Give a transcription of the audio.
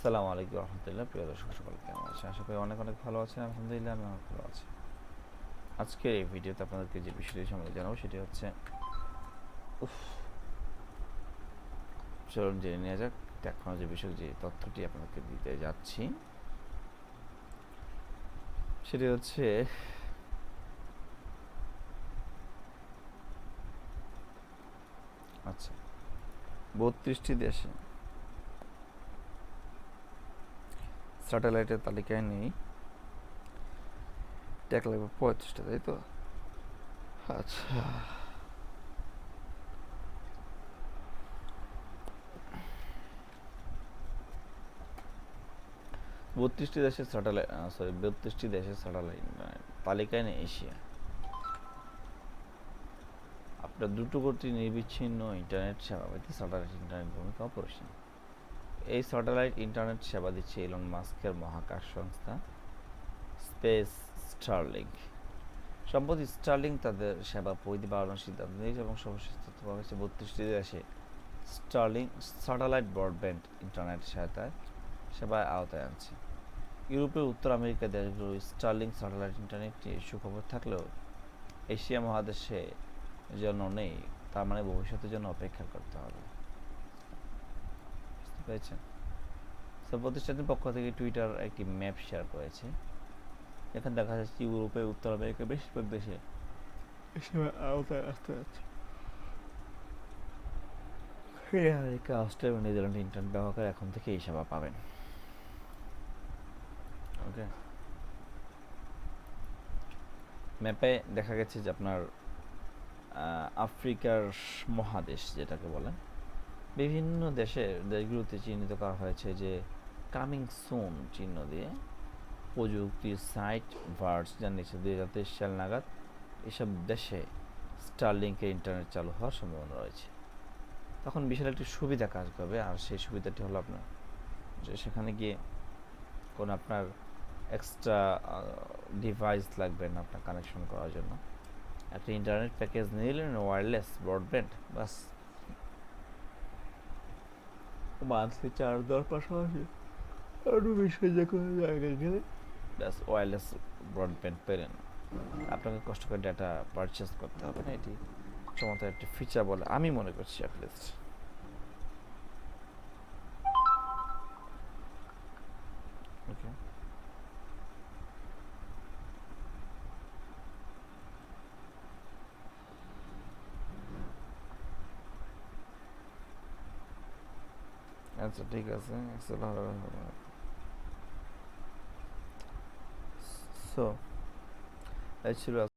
আসসালামু আলাইকুম রহমতুল্লাহ। প্রিয় দর্শক সকল কেমন আছেন? আশা করি অনেক অনেক ভালো আছেন। আলহামদুলিল্লাহ আমি অনেক ভালো আছি। আজকের এই ভিডিওতে আপনাদেরকে যে বিষয়টি সম্বন্ধে জানাবো সেটি হচ্ছে চলুন জেনে নেওয়া যাক টেকনোলজি বিষয়ক যে তথ্যটি আপনাদেরকে দিতে যাচ্ছি সেটি হচ্ছে আচ্ছা 32টি দেশে স্যাটেলাইটের তালিকায় নেই, ট্যাগ লাগবে 35টা, তাই তো? আচ্ছা, 32টি দেশের স্যাটেলাইট 32টি দেশের স্যাটেলাইট তালিকায় নেই এশিয়া। আপনার দ্রুত গতির নিরবিচ্ছিন্ন ইন্টারনেট সেবা পেতে স্যাটেলাইট ইন্টারনেট ভূমিকা অপরিসীম। এই স্যাটেলাইট ইন্টারনেট সেবা দিচ্ছে ইলন মাস্কের মহাকাশ সংস্থা স্পেস স্টারলিংক। সম্প্রতি স্টারলিংক তাদের সেবা পরিধি বাড়ানোর সিদ্ধান্ত নিয়েছে এবং সর্বশেষ তথ্য পাওয়া গেছে 32টি দেশে স্টারলিংক স্যাটেলাইট ব্রডব্যান্ড ইন্টারনেট সহায়তায় সেবায় আওতায় আনছে। ইউরোপের উত্তর আমেরিকার দেশগুলো স্টারলিংক স্যাটেলাইট ইন্টারনেটটি সুখবর থাকলেও এশিয়া মহাদেশে জন্য নেই, তার মানে ভবিষ্যতের জন্য অপেক্ষা করতে হবে। বুঝতে পেরেছেন? প্রতিষ্ঠানটির পক্ষ থেকে টুইটার একটি ম্যাপ শেয়ার করেছে। এখানে দেখা যাচ্ছে ইউরোপের উত্তর আমেরিকার বেশিরভাগ দেশে সেবা আওতায় আসতে যাচ্ছে। আমেরিকা, অস্ট্রেলিয়া এবং নিউজিল্যান্ডে ইন্টারনেট ব্যবহারকারী এখন থেকে এই সেবা পাবেন। ওকে, ম্যাপে দেখা গেছে যে আপনার আফ্রিকার মহাদেশ যেটাকে বলে বিভিন্ন দেশগুলোতে চিহ্নিত করা হয়েছে যে কামিং সুন চিহ্ন দিয়ে প্রযুক্তি সাইট ভার্স জানিয়েছে 2023 সাল নাগাদ এসব দেশে স্টারলিংকের ইন্টারনেট চালু হওয়ার সম্ভাবনা রয়েছে। তখন বিশাল একটি সুবিধা কাজ করবে, আর সেই সুবিধাটি হলো আপনার যে সেখানে গিয়ে কোনো আপনার এক্সট্রা ডিভাইস লাগবে না আপনার কানেকশন করার জন্য। একটা ইন্টারনেট প্যাকেজ নিলেন, ওয়্যারলেস ব্রডব্যান্ড, বাস মান্থলি চার্জ দেওয়ার পাশাপাশি আরও বেশি যে কোনো জায়গায় গেলে ব্যাস ওয়্যারলেস ব্রডব্যান্ড পেলেন। আপনাকে কষ্ট করে ডাটা পারচেস করতে হবে না। এটি চমৎকার একটি ফিচার বলে আমি মনে করছি অ্যাটলিস্ট। ওকে, আচ্ছা ঠিক আছে, সো এই ছিল